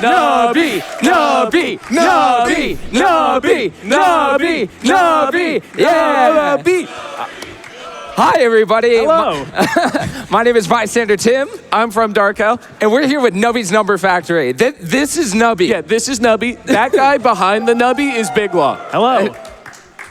Nubby, Nubby, Nubby, Nubby, Nubby, Nubby, yeah. Nubby. Hi, everybody. Hello. My name is BystanderTim. I'm from FromDarkHell, and we're here with Nubby's Number Factory. This is Nubby. Yeah, this is Nubby. That guy behind the Nubby is Biglaw. Hello.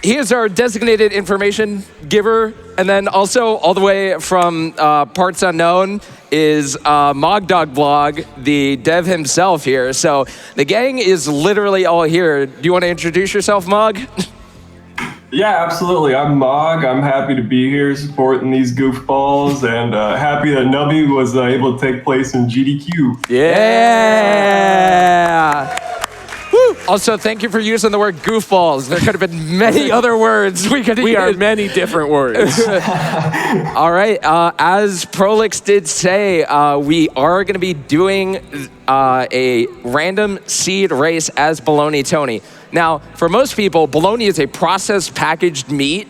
He is our designated information giver, and then also all the way from Parts Unknown is MogDog blog, the dev himself here. So the gang is literally all here. Do you want to introduce yourself, Mog? Yeah, absolutely. I'm Mog. I'm happy to be here supporting these goofballs, and happy that Nubby was able to take place in GDQ. Yeah. Woo. Also, thank you for using the word goofballs. There could have been many other words we could have used. We are many different words. All right. As Prolix did say, we are going to be doing a random seed race as Bologna Tony. Now, for most people, bologna is a processed packaged meat.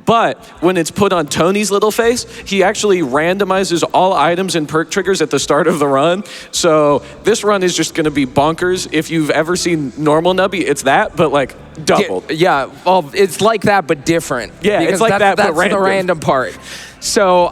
But when it's put on Tony's little face, he actually randomizes all items and perk triggers at the start of the run. So this run is just going to be bonkers. If you've ever seen normal Nubby, it's that, but like doubled. Yeah, well, it's like that, but different. Yeah, it's like that, but that's the random part. So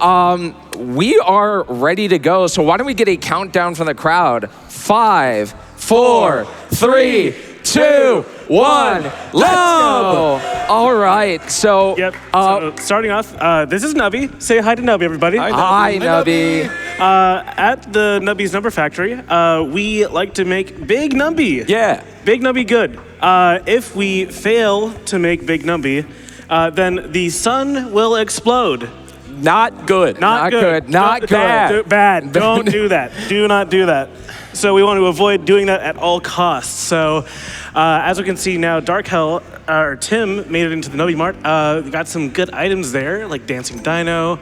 we are ready to go. So why don't we get a countdown from the crowd? 5, 4, 3, 2, 1, let's go! All right, so... Yep, so starting off, this is Nubby. Say hi to Nubby, everybody. Hi, Nubby. At the Nubby's Number Factory, we like to make Big Nubby. Yeah. Big Nubby good. If we fail to make Big Nubby, then the sun will explode. Not good. Not good. Not good. Bad. Don't do that. Do not do that. So we want to avoid doing that at all costs. So as we can see now, Tim made it into the Nubby Mart. We got some good items there, like Dancing Dino.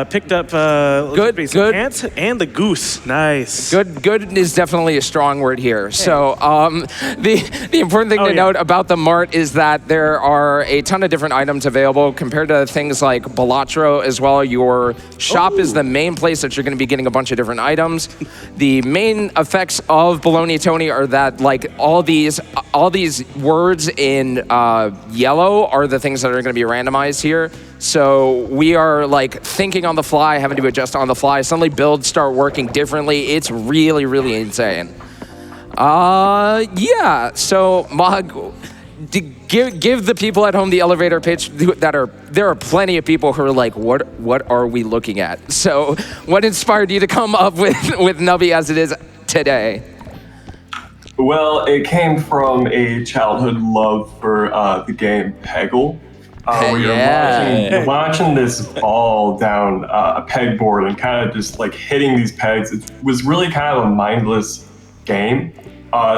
Picked up some pants and the goose. Nice. Good is definitely a strong word here. So the important thing to note about the mart is that there are a ton of different items available compared to things like Balatro as well. Your shop is the main place that you're going to be getting a bunch of different items. The main effects of Bologna Tony are that like all these words in yellow are the things that are going to be randomized here. So we are like thinking on the fly, having to adjust on the fly. Suddenly builds start working differently. It's really, really insane. Yeah, so Mog, give the people at home the elevator pitch there are plenty of people who are like, what are we looking at? So what inspired you to come up with Nubby as it is today? Well, it came from a childhood love for the game Peggle. Where you're launching this ball down a pegboard and kind of just like hitting these pegs. It was really kind of a mindless game.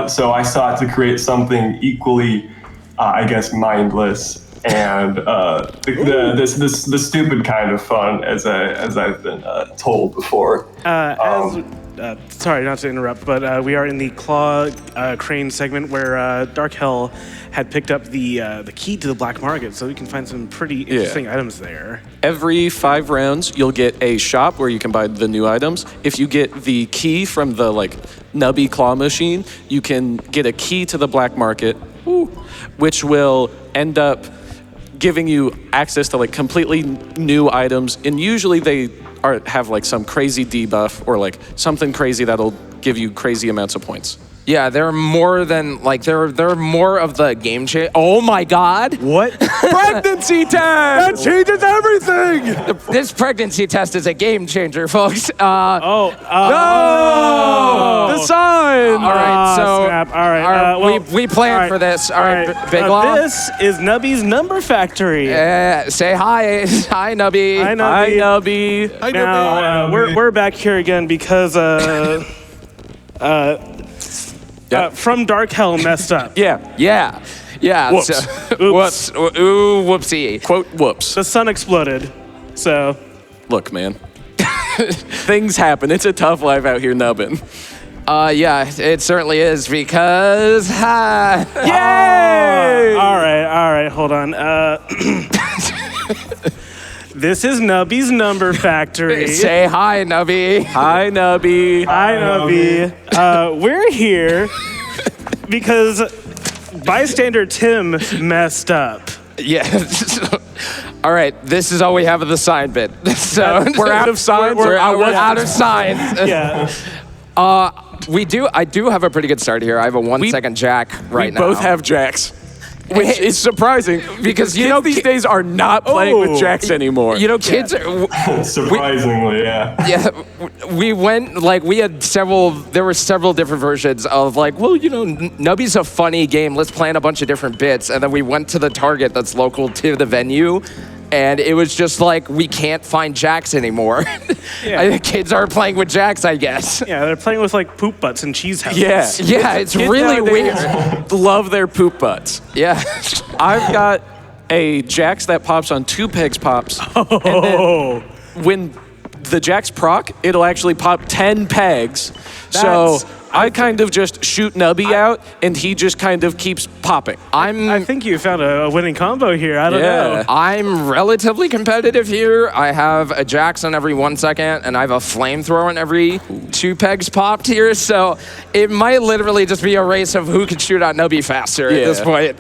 So I sought to create something equally, I guess, mindless and the stupid kind of fun, as I've been told before. Sorry, not to interrupt, but we are in the Claw Crane segment where FromDarkHell had picked up the key to the black market, so we can find some pretty interesting items there. Every 5 rounds, you'll get a shop where you can buy the new items. If you get the key from the Nubby claw machine, you can get a key to the black market, which will end up giving you access to completely new items, and usually they have some crazy debuff or something crazy that'll give you crazy amounts of points. Yeah, they're more than they're more of the game change. Oh my God! What? Pregnancy test! That changes everything. This pregnancy test is a game changer, folks. No! The sign. All right, so snap. All right, we planned for this. All right, Biglaw. This is Nubby's Number Factory. Say hi, hi Nubby. Hi Nubby. Hi Nubby. Hi, now we're back here again because FromDarkHell messed up. Yeah. Whoops. Whoops. Ooh, whoopsie. Quote, whoops. The sun exploded, so. Look, man. Things happen. It's a tough life out here nubbing. Yeah, it certainly is because... Yay! All right, hold on. This is Nubby's Number Factory. Say hi, Nubby. Hi, Nubby. Hi, Nubby. We're here because BystanderTim messed up. Yeah. All right, this is all we have of the sign bit. So We're out of signs? We're out of signs. Yeah. I do have a pretty good start here. I have a 1 second jack right now. We both have jacks. Which is surprising because kids these days are not playing with jacks anymore. You know, kids are... Surprisingly, yeah. Yeah, we went, we had there were several different versions of Nubby's a funny game, let's plan a bunch of different bits, and then we went to the Target that's local to the venue, and it was just we can't find jacks anymore. Yeah. I think kids are playing with jacks, I guess. Yeah, they're playing with poop butts and cheese houses. Yeah, it's really weird. Love their poop butts. Yeah. I've got a jacks that pops on 2 pegs pops. Oh. And then when the jacks proc, it'll actually pop 10 pegs. So I kind of just shoot Nubby out, and he just kind of keeps popping. I think you found a winning combo here. I don't know. I'm relatively competitive here. I have a jacks on every 1 second, and I have a flamethrower on every 2 pegs popped here. So it might literally just be a race of who can shoot out Nubby faster at this point.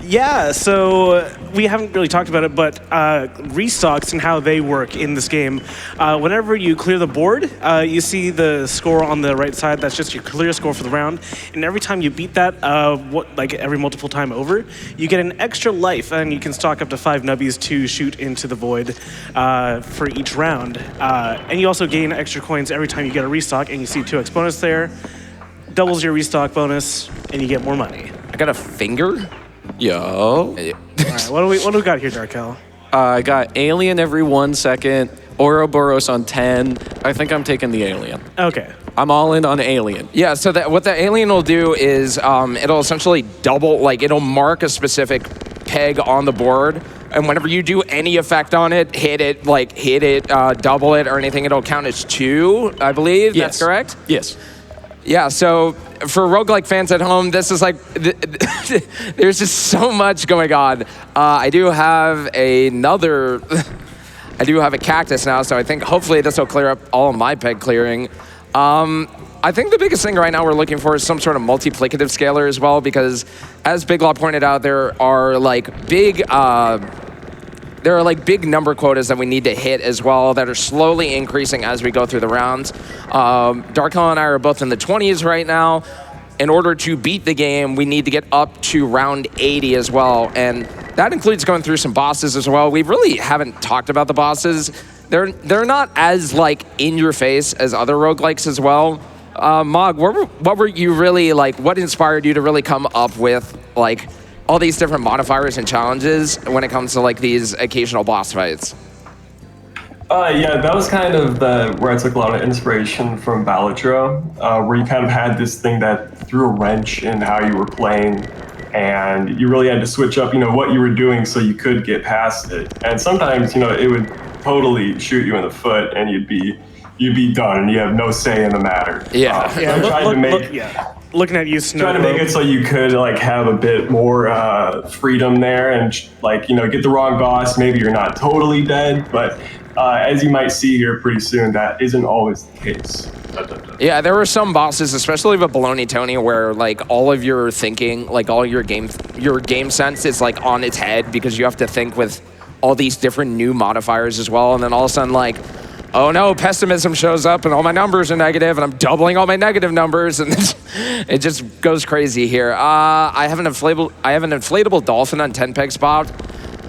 Yeah, so we haven't really talked about it, but restocks and how they work in this game. Whenever you clear the board, you see the score on the right side. That's just your clear score for the round. And every time you beat that, every multiple time over, you get an extra life, and you can stock up to 5 Nubbies to shoot into the void for each round. And you also gain extra coins every time you get a restock, and you see 2x bonus there. Doubles your restock bonus, and you get more money. I got a finger? Yo. All right, what do we got here, DarkHell? I got Alien every 1 second, Ouroboros on 10. I think I'm taking the Alien. Okay. I'm all in on Alien. Yeah, so what the Alien will do is it'll essentially double, it'll mark a specific peg on the board, and whenever you do any effect on it, hit it, double it or anything, it'll count as 2, I believe. Yes. That's correct? Yes. Yeah, so for roguelike fans at home, this is there's just so much going on. I do have a cactus now, so I think hopefully this will clear up all of my peg clearing. I think the biggest thing right now we're looking for is some sort of multiplicative scaler as well, because as Biglaw pointed out, there are big number quotas that we need to hit as well that are slowly increasing as we go through the rounds. DarkHell and I are both in the 20s right now. In order to beat the game, we need to get up to round 80 as well. And that includes going through some bosses as well. We really haven't talked about the bosses. They're not as in your face as other roguelikes as well. Mog, what were you really what inspired you to really come up with all these different modifiers and challenges when it comes to these occasional boss fights? Yeah, that was kind of where I took a lot of inspiration from Balatro, where you kind of had this thing that threw a wrench in how you were playing, and you really had to switch up, what you were doing so you could get past it. And sometimes, it would totally shoot you in the foot, and you'd be done, and you have no say in the matter. Yeah. Looking at you, Snow. Trying to make it so you could have a bit more freedom there, and get the wrong boss. Maybe you're not totally dead, but as you might see here pretty soon, that isn't always the case. Yeah, there were some bosses, especially with Baloney Tony, where all of your thinking, all your game sense is on its head, because you have to think with all these different new modifiers as well, and then all of a sudden oh no, pessimism shows up and all my numbers are negative and I'm doubling all my negative numbers, and it just goes crazy here. I have an inflatable dolphin on 10 peg spot.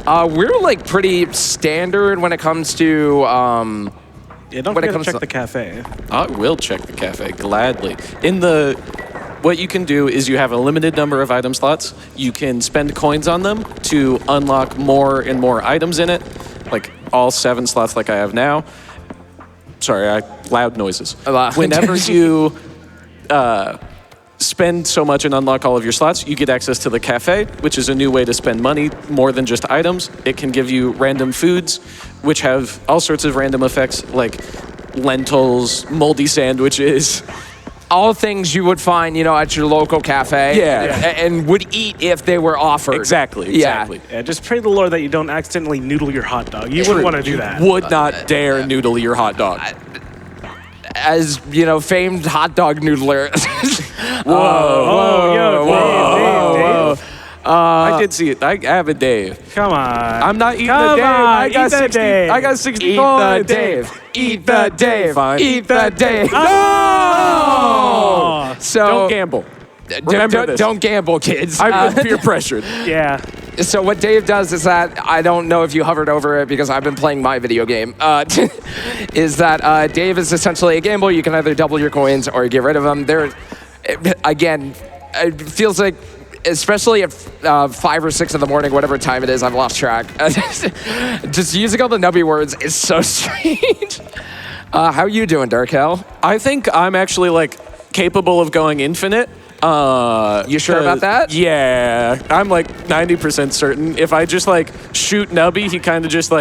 We're pretty standard when it comes to don't forget to check the cafe. I will check the cafe gladly. What you can do is you have a limited number of item slots. You can spend coins on them to unlock more and more items in it, all 7 slots like I have now. Sorry, loud noises. Whenever you spend so much and unlock all of your slots, you get access to the cafe, which is a new way to spend money more than just items. It can give you random foods, which have all sorts of random effects, like lentils, moldy sandwiches. all things you would find, at your local cafe. Yeah. And would eat if they were offered. Exactly. Yeah. Yeah, just pray the Lord that you don't accidentally noodle your hot dog. You wouldn't want to do that. Would not dare noodle your hot dog. As, famed hot dog noodler. Whoa. Dave. I did see it. I have a Dave. Come on. I'm not eating Come the Dave. on, I got eat the 60. Dave. I got 60 Eat coins. the Dave. Eat the Dave. Fine. Eat the Dave. Oh! So Don't gamble. Remember this. Don't gamble, kids. I've been peer pressured. Yeah. So what Dave does is that, I don't know if you hovered over it because I've been playing my video game, is that Dave is essentially a gamble. You can either double your coins or get rid of them. Again, it feels like, especially at 5 or 6 in the morning, whatever time it is, I've lost track. Just using all the Nubby words is so strange. How you doing, DarkHell? I think I'm actually capable of going infinite. You sure about that? Yeah, I'm 90% certain. If I just shoot Nubby, he kind of just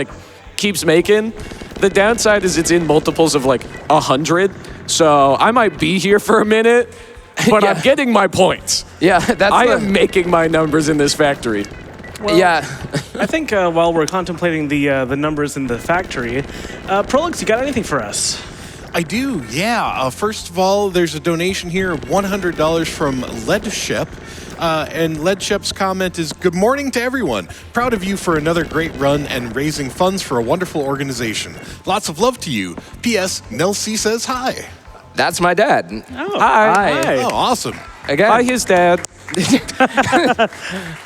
keeps making. The downside is it's in multiples of 100, so I might be here for a minute, but Yeah. I'm getting my points. Yeah, that's I am making my numbers in this factory. Well, yeah. I think while we're contemplating the numbers in the factory, Prolix, you got anything for us? I do, yeah. First of all, there's a donation here of $100 from Leadshep. And Leadshep's comment is, "Good morning to everyone. Proud of you for another great run and raising funds for a wonderful organization. Lots of love to you. P.S. Nelsie says hi." That's my dad. Oh, Hi. Oh, awesome. Again. Hi, his dad.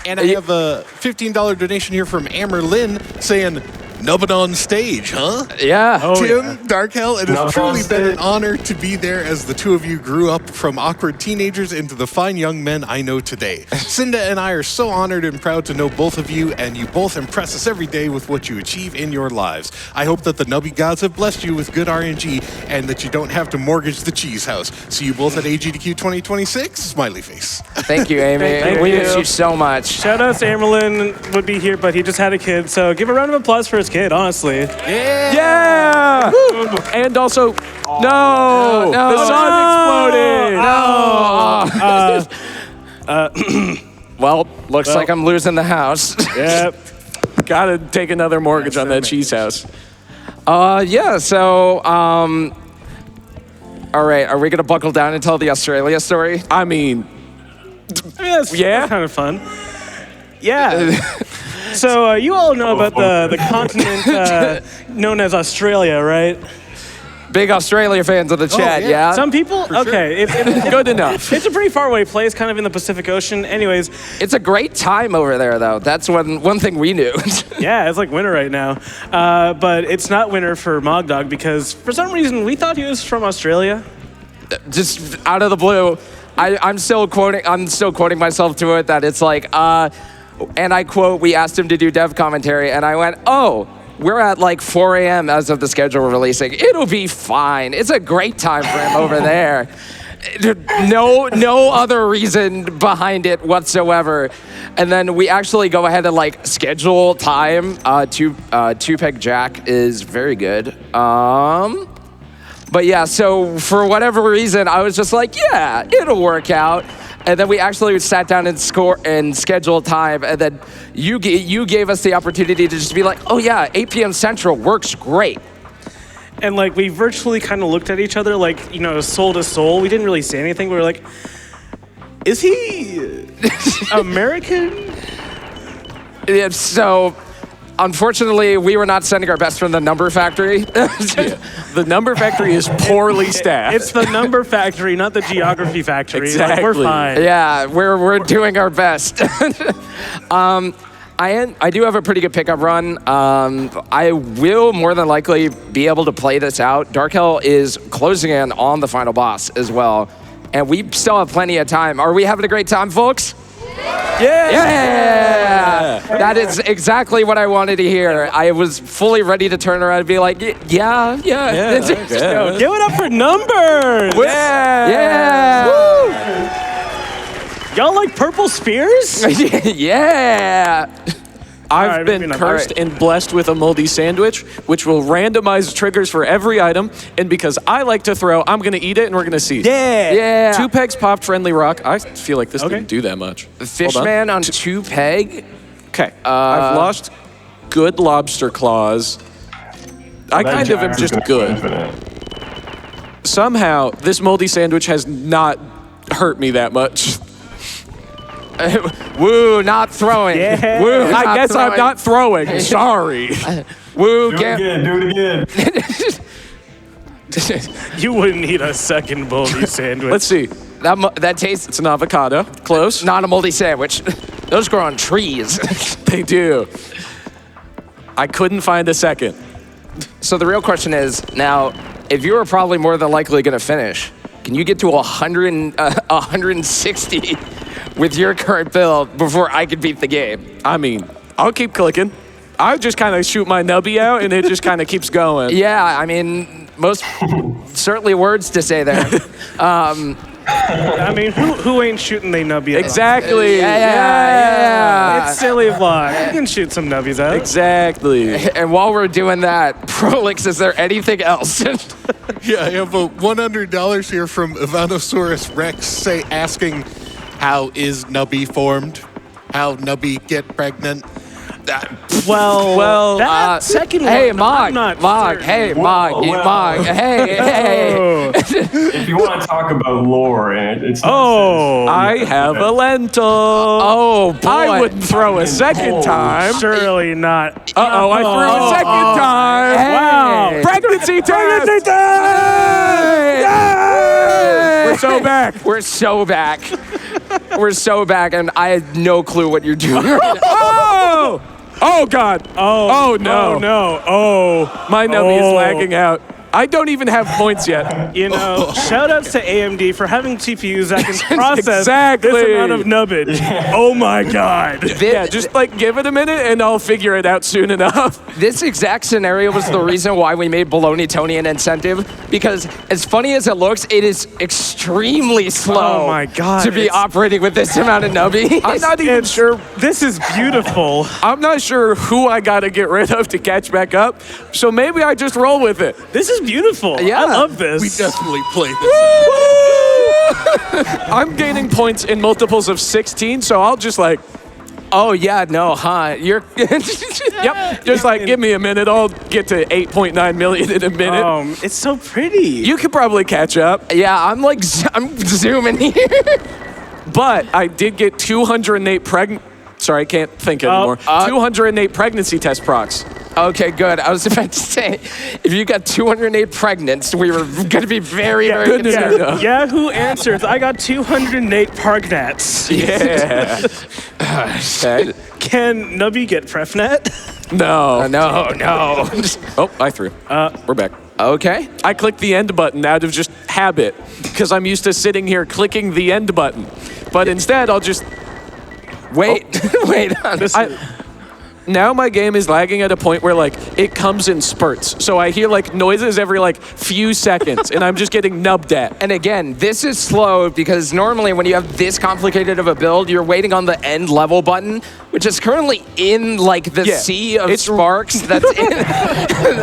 And I have a $15 donation here from Amber Lynn saying, "Nubbin on stage, huh?" Yeah. Tim, DarkHell, it has Nubbin truly on been an stage. honor to be there as the two of you grew up from awkward teenagers into the fine young men I know today. Cinda and I are so honored and proud to know both of you, and you both impress us every day with what you achieve in your lives. I hope that the Nubby gods have blessed you with good RNG and that you don't have to mortgage the cheese house. See you both at AGDQ 2026, smiley face. Thank you, Amy. Thank we you. miss you so much. Shout out to Amerlin would be here, but he just had a kid, so give a round of applause for his kid, honestly. Yeah! And also, no! The sun exploded! Well, looks like I'm losing the house. Yep. Gotta take another mortgage on that cheese house. Yeah, so, all right, are we going to buckle down and tell the Australia story? I mean, That's Yeah? kind of fun. Yeah. So you all know about the continent known as Australia, right? Big Australia fans of the chat, yeah. yeah? Some people? Okay. good enough. It's a pretty far away place, kind of in the Pacific Ocean. Anyways, It's a great time over there, though. That's one thing we knew. yeah, it's like winter right now. But it's not winter for MogDog because for some reason we thought he was from Australia. Just out of the blue. I'm still quoting myself to it that it's and I quote, we asked him to do dev commentary, and I went, oh, we're at 4 a.m. as of the schedule we're releasing. It'll be fine. It's a great time for him over there. No other reason behind it whatsoever. And then we actually go ahead and schedule time. Two Peg Jack is very good. But yeah, so for whatever reason, I was just yeah, it'll work out. And then we actually sat down and scheduled time, and then you gave us the opportunity to just be oh yeah, 8 p.m. Central works great. And we virtually kind of looked at each other soul to soul. We didn't really say anything. We were is he American? Yeah, so unfortunately, we were not sending our best from the number factory. The number factory is poorly staffed. It's the number factory, not the geography factory. Exactly. We're fine. Yeah, we're doing our best. I do have a pretty good pickup run. I will more than likely be able to play this out. DarkHell is closing in on the final boss as well, and we still have plenty of time. Are we having a great time, folks? Yeah! That is exactly what I wanted to hear. I was fully ready to turn around and be yeah. Yo, give it up for numbers! Yeah! Y'all like purple spears? Yeah! I've been cursed and blessed with a moldy sandwich, which will randomize triggers for every item. And because I like to throw, I'm going to eat it, and we're going to see. Yeah. 2 pegs popped, friendly rock. I feel like this didn't do that much. Fishman on 2 peg. Okay. I've lost good lobster claws. I kind of am just good. Somehow, this moldy sandwich has not hurt me that much. Woo, not throwing. Yeah. Woo, I guess I'm not throwing. Sorry. Woo, Do it again. You wouldn't eat a second moldy sandwich. Let's see. That tastes It's an avocado. Close. not a moldy sandwich. Those grow on trees. They do. I couldn't find a second. So the real question is, now, if you were probably more than likely going to finish, can you get to 160 with your current build before I could beat the game? I mean, I'll keep clicking. I just kind of shoot my nubby out, and it just kind of keeps going. Yeah, I mean, most certainly words to say there. I mean, who ain't shooting they nubby out? Exactly. Yeah. It's silly vlog. You can shoot some nubbies out. Exactly. And while we're doing that, Prolix, is there anything else? Yeah, I have a $100 here from Ivanosaurus Rex asking, how is Nubby formed? How Nubby get pregnant? Well, that second one, hey, I'm Mog, not Mog, certain. hey, Whoa, Mog, well. Mog, hey. If you want to talk about lore, and it's I have a lentil. Oh, boy. I wouldn't throw a second time. Surely not. Uh-oh, I threw a second time. Hey. Wow. Pregnancy test. We're so back. We're so back. We're so back, and I had no clue what you're doing right now. Oh! Oh, God. Oh, no. Oh, no. Oh. My nubby is Oh. lagging out. I don't even have points yet. You know, shout outs to AMD for having TPUs that can process Exactly. this amount of nubbage. Oh my God. Yeah, just like give it a minute and I'll figure it out soon enough. This exact scenario was the reason why we made Baloney Tony an incentive, because as funny as it looks, it is extremely slow Oh my God, to be it's- operating with this amount of nubby. I'm not even sure. This is beautiful. I'm not sure who I got to get rid of to catch back up. So maybe I just roll with it. This is beautiful. Yeah. I love this. We definitely play this. I'm gaining points in multiples of 16, so I'll just like, Oh, yeah, no, huh? You're... yep, just like give me a minute. I'll get to 8.9 million in a minute. It's so pretty. You could probably catch up, Yeah, I'm zooming here. but I did get 208 Sorry, I can't think anymore. 208 pregnancy test procs. Okay, good. I was about to say, if you got 208 pregnants, we were going to be very, very good to concerned. know. Yahoo answers. I got 208 Pargnats. Yeah. Okay. Can Nubby get Prefnet? No. No. Oh, I threw. We're back. Okay. I clicked the end button out of just habit because I'm used to sitting here clicking the end button. But instead, I'll just... Wait. Wait on this. Now my game is lagging at a point where, like, it comes in spurts. So I hear, like, noises every, like, few seconds, and I'm just getting nubbed at. And again, this is slow because normally when you have this complicated of a build, you're waiting on the end level button, which is currently in, like, the sea of sparks that's in...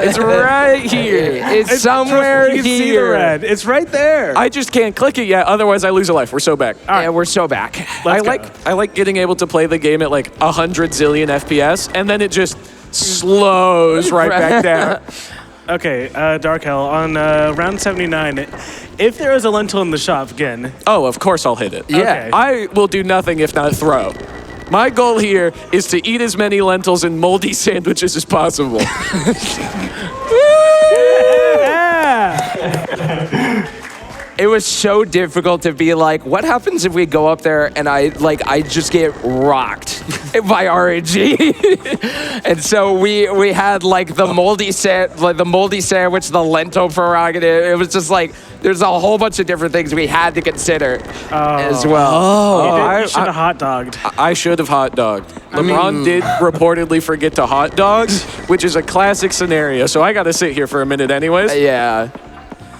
It's right here. It's somewhere You can here. see the red. It's right there. I just can't click it yet, otherwise I lose a life. We're so back. Yeah, we're so back. I like getting able to play the game at like 100 zillion FPS, and then it just slows right back down. Okay, DarkHell, on round 79, if there is a lentil in the shop again, Oh, of course I'll hit it. Yeah. Okay. I will do nothing if not throw. My goal here is to eat as many lentils and moldy sandwiches as possible. It was so difficult to be like, what happens if we go up there and I just get rocked by RNG? And so we had like the moldy sandwich, the lentil prerogative. It was just like there's a whole bunch of different things we had to consider as well. you should have hot dogged. I should have hot dogged. LeBron did reportedly forget to hot dog, which is a classic scenario. So I got to sit here for a minute anyways. Yeah.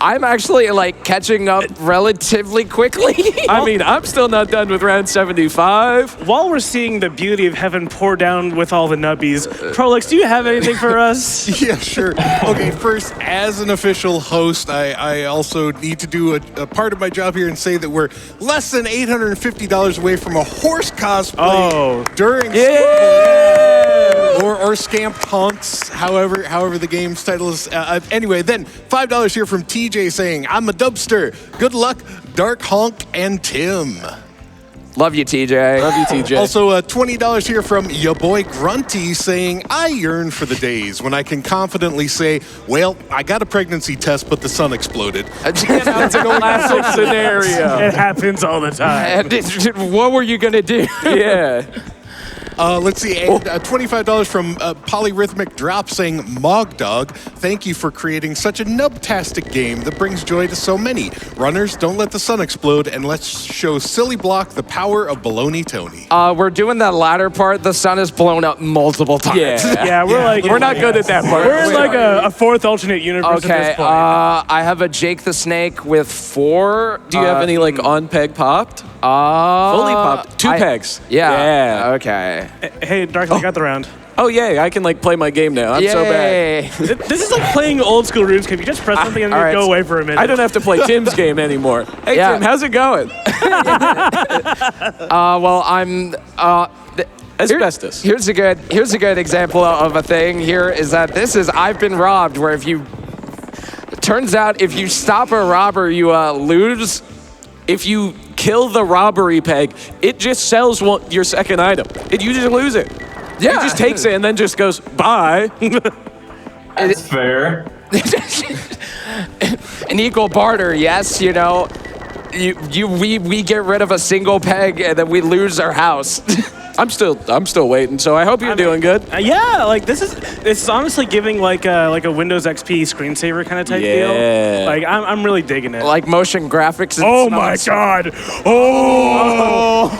I'm actually like catching up relatively quickly. I mean, I'm still not done with round 75. While we're seeing the beauty of heaven pour down with all the nubbies, Prolix, do you have anything for us? Yeah, sure. Okay, first, as an official host, I also need to do a part of my job here and say that we're less than $850 away from a horse cosplay during or Scamp Honks, however the game's title is. Anyway, then $5 here from TJ saying, I'm a dubster. Good luck, Dark Honk and Tim. Love you, TJ. Love you, TJ. Also, $20 here from ya boy Grunty saying, I yearn for the days when I can confidently say, well, I got a pregnancy test, but the sun exploded. That's a classic scenario. It happens all the time. What were you going to do? Yeah. Let's see, and $25 from Polyrhythmic Drop saying, MogDog, thank you for creating such a nubtastic game that brings joy to so many. Runners, don't let the sun explode, and let's show Silly Block the power of Baloney Tony. We're doing that latter part. The sun is blown up multiple times. Yeah. We're not good at that part. We're in like a fourth alternate universe at Okay, this point. I have a Jake the Snake with 4. Do you have any like on peg popped? Fully popped. 2 pegs. Yeah. Okay. Hey, Dark, I got the round. Oh, yay. I can like play my game now. I'm so bad. This is like playing old school RuneScape. You just press something and right. go away for a minute. I don't have to play Tim's game anymore. Hey, Yeah. Tim, how's it going? Well, I'm. Asbestos. Here's a good example of a thing. Here is that I've been robbed. Where if you, it turns out if you stop a robber, you lose. If you kill the robbery peg, it just sells your second item. You just lose it. Yeah. It just takes it and then just goes, bye. That's fair. An equal barter, yes. You know, we get rid of a single peg and then we lose our house. I'm still waiting, so I hope you're doing good. Yeah, like this is honestly giving like a Windows XP screensaver kind of type deal. Like I'm really digging it. Like motion graphics. And oh my god! Oh,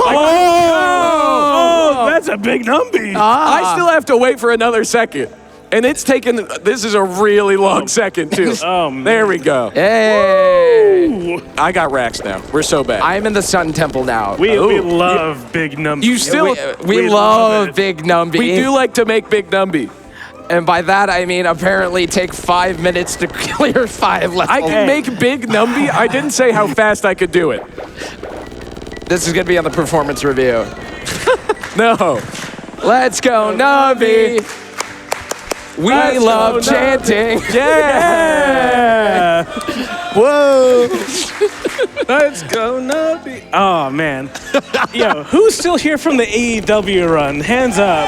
that's a big Nubby. I still have to wait for another second. And it's taken, this is a really long second, too. Oh, man. There we go. Hey! Ooh. I got racks now. We're so bad. I'm in the Sun Temple now. We love big Nubby. You still, we love Big Numby. we do like to make big Nubby. And by that, I mean apparently take 5 minutes to clear 5 levels. I can make big Nubby. I didn't say how fast I could do it. This is going to be on the performance review. No. Let's go, Nubby! We love chanting. Yeah! Whoa! Let's go, Nubby. Oh, man. Yo, who's still here from the AEW run? Hands up.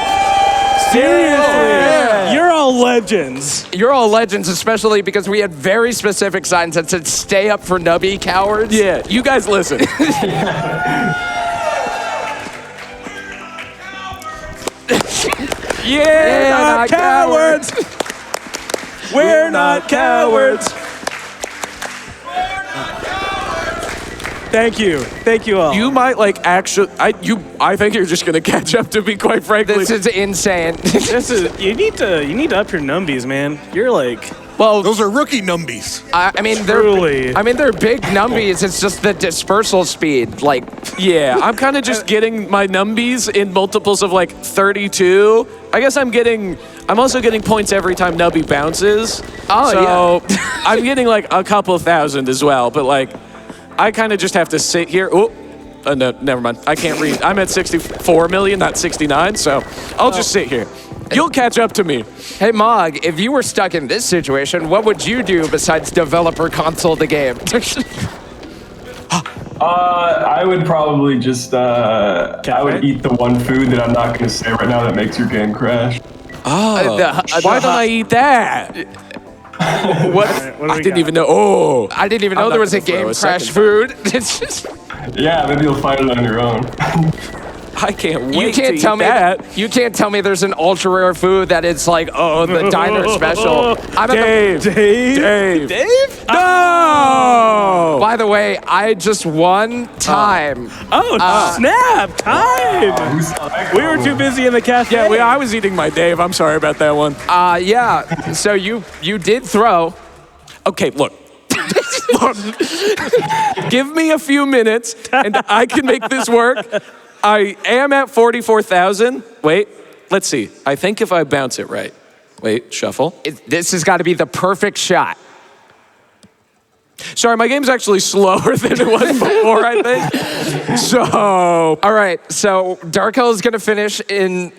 Seriously. You're all legends. You're all legends, especially because we had very specific signs that said, stay up for Nubby, cowards. Yeah, you guys listen. Yeah, not cowards. We're not cowards. Thank you. Thank you all. You might like actually, I think you're just gonna catch up to me, quite frankly. This is insane. You need to up your numbies, man. You're like, well, Those are rookie numbies. I mean, truly. they're big numbies. It's just the dispersal speed. Like, Yeah, I'm kind of just getting my numbies in multiples of like 32. I guess I'm also getting points every time Nubby bounces. Oh, so I'm getting like a couple thousand as well, but like, I kind of just have to sit here. Oh, no, never mind. I can't read. I'm at 64 million, not 69, so I'll just sit here. You'll catch up to me. hey, Mog, if you were stuck in this situation, what would you do besides developer console the game? I would probably just, I would eat the one food that I'm not going to say right now that makes your game crash. Why don't I eat that? What? I didn't even know. Oh, I didn't even know I'm there not was a gonna throw game a crash second food. It's just, Yeah, maybe you'll find it on your own. I can't wait you can't to tell eat me that. You can't tell me there's an ultra rare food that it's like, oh, the diner special. I'm at the, Dave. No! by the way, I just won time. Oh, snap! Time! Who saw that We were coming? too busy in the cafe. Yeah, I was eating my Dave. I'm sorry about that one. Yeah. So you did throw. Okay, look. Look, give me a few minutes, and I can make this work. I am at 44,000. Wait, let's see. I think if I bounce it right. Wait, shuffle. This has got to be the perfect shot. Sorry, my game's actually slower than it was before, I think. So, all right. So DarkHell is going to finish in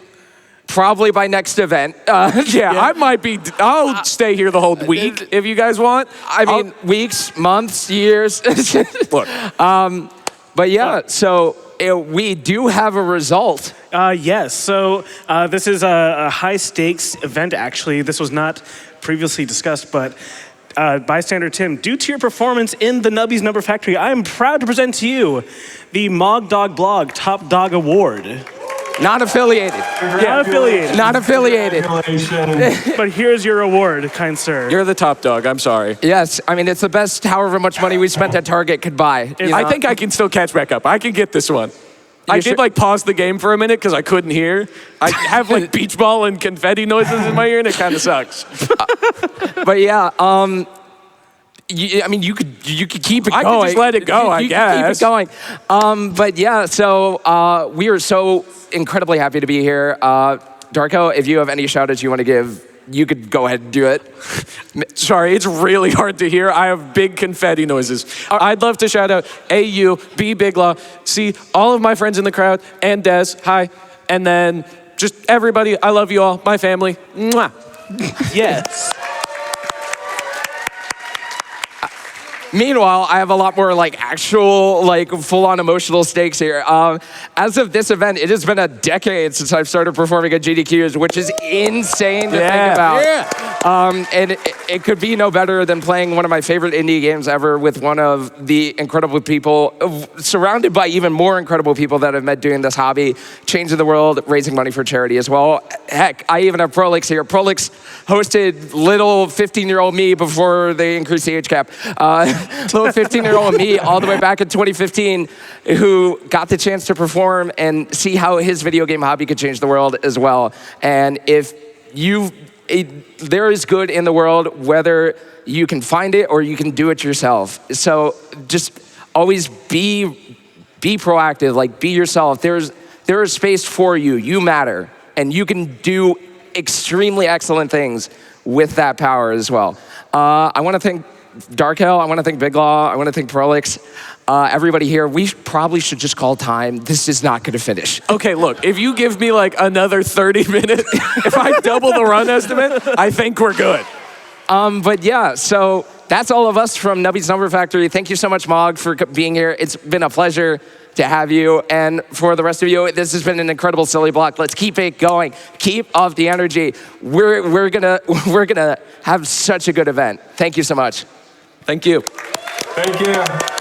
probably by next event. I might be. I'll stay here the whole week if you guys want. I mean, weeks, months, years. Look. But yeah, so we do have a result. Yes, so this is a high stakes event actually. This was not previously discussed, but BystanderTim, due to your performance in the Nubby's Number Factory, I am proud to present to you the MogDog Blog Top Dog Award. Not affiliated. Not affiliated. Not affiliated. But here's your award, kind sir. You're the top dog, I'm sorry. Yes, I mean, it's the best however much money we spent at Target could buy. You know? I think I can still catch back up. I can get this one. I did like pause the game for a minute because I couldn't hear. I have like beach ball and confetti noises in my ear and it kind of sucks. But yeah, I mean, you could keep it going. I could just let it go, I guess. Keep it going. But yeah, so we are so incredibly happy to be here. Darko, if you have any shout-outs you want to give, you could go ahead and do it. Sorry, it's really hard to hear. I have big confetti noises. I'd love to shout out AU, B Biglaw, C, all of my friends in the crowd, and Des, hi. And then just everybody, I love you all, my family. Mwah. Yes. Meanwhile, I have a lot more like actual, like full-on emotional stakes here. As of this event, it has been a decade since I've started performing at GDQs, which is insane to think about. Yeah. And it could be no better than playing one of my favorite indie games ever with one of the incredible people, surrounded by even more incredible people that I've met doing this hobby, changing the world, raising money for charity as well. Heck, I even have Prolix here. Prolix hosted little 15-year-old me before they increased the age cap. Little 15-year-old me all the way back in 2015 who got the chance to perform and see how his video game hobby could change the world as well. And if there is good in the world, whether you can find it or you can do it yourself. So just always be proactive, like be yourself. There is space for you. You matter. And you can do extremely excellent things with that power as well. I want to thank DarkHell, I want to thank Biglaw, I want to thank Prolix, everybody here. We probably should just call time. This is not going to finish. Okay, look, if you give me like another 30 minutes, if I double the run estimate, I think we're good. But yeah, so that's all of us from Nubby's Number Factory. Thank you so much, Mog, for being here. It's been a pleasure to have you. And for the rest of you, this has been an incredible silly block. Let's keep it going. Keep up the energy. We're gonna have such a good event. Thank you so much. Thank you. Thank you.